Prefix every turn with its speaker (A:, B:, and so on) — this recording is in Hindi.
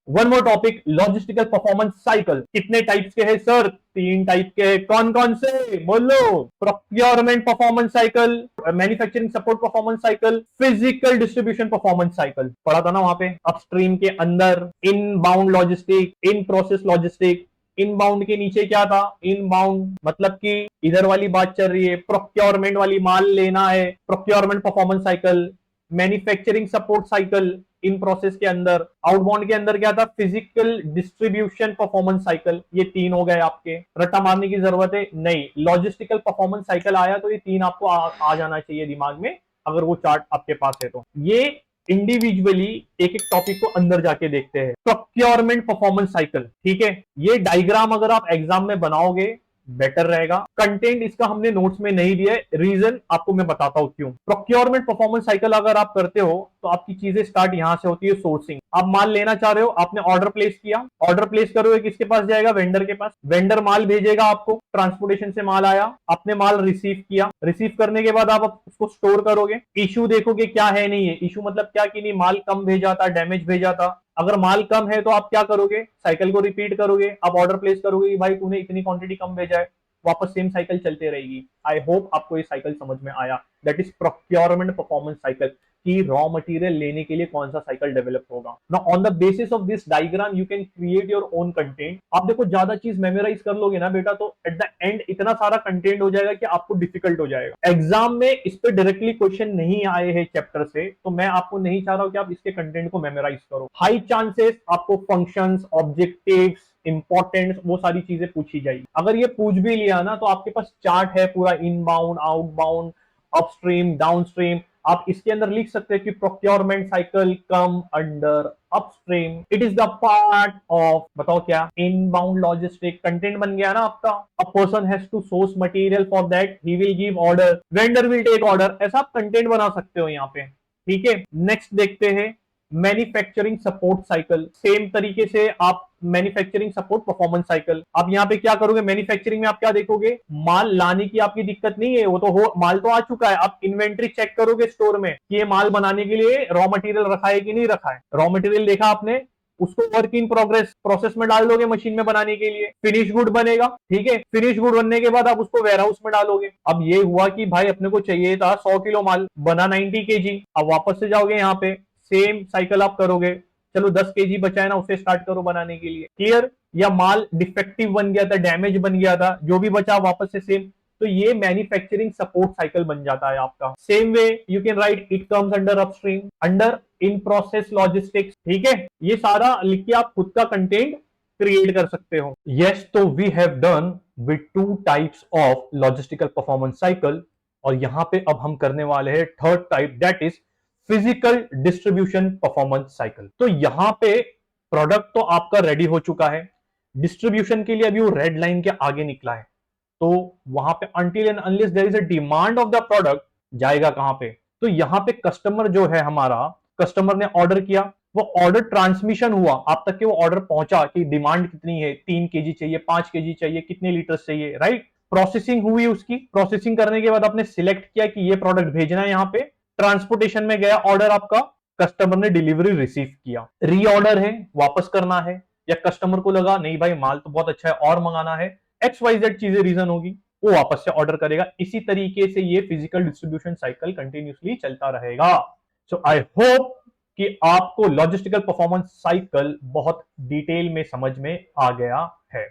A: One more topic, logistical performance cycle कितने टाइप्स के हैं सर? 3 टाइप के हैं। कौन कौन से बोलो? Procurement performance cycle, manufacturing support performance cycle, physical distribution performance cycle. पढ़ा था ना वहां पे। अपस्ट्रीम के अंदर inbound logistic, in process logistic. Inbound के नीचे क्या था? इनबाउंड मतलब कि इधर वाली बात चल रही है, प्रोक्योरमेंट वाली, माल लेना है, procurement performance cycle. Manufacturing support cycle in process के अंदर। आउटबाउंड के अंदर क्या था? Physical distribution performance cycle. ये 3 हो गए आपके। रट्टा मारने की जरूरत है नहीं, लॉजिस्टिकल परफॉर्मेंस साइकिल आया तो ये 3 आपको आ जाना चाहिए दिमाग में, अगर वो चार्ट आपके पास है तो। ये इंडिविजुअली एक एक टॉपिक को अंदर जाके देखते हैं। प्रोक्योरमेंट परफॉर्मेंस साइकिल, ठीक है, ये डायग्राम अगर आप एग्जाम में बनाओगे बेटर रहेगा। कंटेंट इसका हमने नोट्स में नहीं दिया है, रीजन आपको मैं बताता हूं क्यों। प्रोक्योरमेंट परफॉर्मेंस साइकिल अगर आप करते हो तो आपकी चीजें स्टार्ट यहां से होती है, सोर्सिंग। आप माल लेना चाह रहे हो, आपने ऑर्डर प्लेस किया, ऑर्डर प्लेस करोगे किसके पास जाएगा? वेंडर के पास। वेंडर माल भेजेगा आपको, ट्रांसपोर्टेशन से माल आया, आपने माल रिसीव किया, रिसीव करने के बाद आप उसको स्टोर करोगे, इशू देखोगे क्या है नहीं है। इशू मतलब क्या कि नहीं माल कम भेजा था, डैमेज भेजा था। अगर माल कम है तो आप क्या करोगे? साइकिल को रिपीट करोगे, आप ऑर्डर प्लेस करोगे कि भाई तूने इतनी क्वांटिटी कम भेजा है, वापस सेम साइकिल चलते रहेगी। आई होप आपको ये साइकिल समझ में आया। That is procurement performance cycle, कि रॉ मटेरियल लेने के लिए कौन सा साइकिल डेवलप होगा। Now on the basis of this diagram you can create your own content. आप देखो ज्यादा चीज मेमोराइज कर लोगे ना बेटा, तो एट द एंड इतना सारा कंटेंट हो जाएगा कि आपको डिफिकल्ट हो जाएगा। एग्जाम में इस पे डायरेक्टली क्वेश्चन नहीं आए हैं चैप्टर से, तो मैं आपको नहीं चाह रहा हूं कि आप इसके कंटेंट को मेमोराइज करो। हाई चांसेस आपको फंक्शंस, ऑब्जेक्टिव्स, इंपॉर्टेंस, वो सारी चीजें पूछी जाएगी। अगर ये पूछ भी लिया ना तो आपके पास चार्ट है पूरा, इनबाउंड, आउटबाउंड, अपस्ट्रीम, डाउनस्ट्रीम। आप इसके अंदर लिख सकते हैं कि procurement cycle come under upstream, it is the part of, बताओ क्या? Inbound logistic. कंटेंट बन गया ना आपका। A person has to source material, for that he will give order, vendor will take order. ऐसा आप कंटेंट बना सकते हो यहाँ पे, ठीक है। नेक्स्ट देखते हैं मैन्युफैक्चरिंग सपोर्ट साइकिल। सेम तरीके से आप मैन्युफैक्चरिंग सपोर्ट परफॉर्मेंस साइकिल, आप यहां पे क्या करोगे? मैन्युफैक्चरिंग में आप क्या देखोगे? माल लाने की आपकी दिक्कत नहीं है, वो तो हो, माल तो आ चुका है। आप इन्वेंट्री चेक करोगे स्टोर में कि ये माल बनाने के लिए रॉ मटेरियल रखा है कि नहीं रखा है। रॉ मटेरियल देखा आपने, उसको वर्क इन प्रोग्रेस प्रोसेस में डाल दोगे मशीन में बनाने के लिए, फिनिश गुड बनेगा, ठीक है। फिनिश गुड बनने के बाद आप उसको वेयर हाउस में डालोगे। अब ये हुआ कि भाई अपने को चाहिए था 100 किलो माल, बना 90 केजी। अब वापस से जाओगे यहाँ पे, सेम साइकिल आप करोगे, चलो 10 केजी बचा है ना, उसे स्टार्ट करो बनाने के लिए, क्लियर। या माल डिफेक्टिव बन गया था, डैमेज बन गया था, जो भी बचा वापस से सेम। तो ये मैन्युफैक्चरिंग सपोर्ट साइकिल बन जाता है आपका। Same way you can write it comes under upstream, under in process logistics, ठीक है। ये सारा लिख के आप खुद का कंटेंट क्रिएट कर सकते हो। यस, तो we have done with 2 types of logistical performance cycle, और यहां पे अब हम करने वाले हैं third type, that is physical distribution performance cycle. तो यहां पे प्रोडक्ट तो आपका रेडी हो चुका है, डिस्ट्रीब्यूशन के लिए अभी वो रेड लाइन के आगे निकला है। तो वहां पे until and unless there is a demand of the product, जाएगा कहां पे? तो यहां पे कस्टमर जो है हमारा, कस्टमर ने ऑर्डर किया, वो ऑर्डर ट्रांसमिशन हुआ आप तक के, वो ऑर्डर पहुंचा कि डिमांड कितनी है, 3 केजी चाहिए, 5 केजी चाहिए, कितने लीटर चाहिए, राइट। प्रोसेसिंग हुई उसकी, प्रोसेसिंग करने के बाद आपने सिलेक्ट किया कि ये प्रोडक्ट भेजना है, यहां पे ट्रांसपोर्टेशन में गया ऑर्डर आपका, कस्टमर ने डिलीवरी रिसीव किया। रीऑर्डर है, वापस करना है, या कस्टमर को लगा नहीं भाई माल तो बहुत अच्छा है और मंगाना है, XYZ चीजें रीजन होगी, वो वापस से ऑर्डर करेगा। इसी तरीके से ये फिजिकल डिस्ट्रीब्यूशन साइकिल कंटिन्यूसली चलता रहेगा। सो आई होप कि आपको लॉजिस्टिकल परफॉर्मेंस साइकिल बहुत डिटेल में समझ में आ गया है।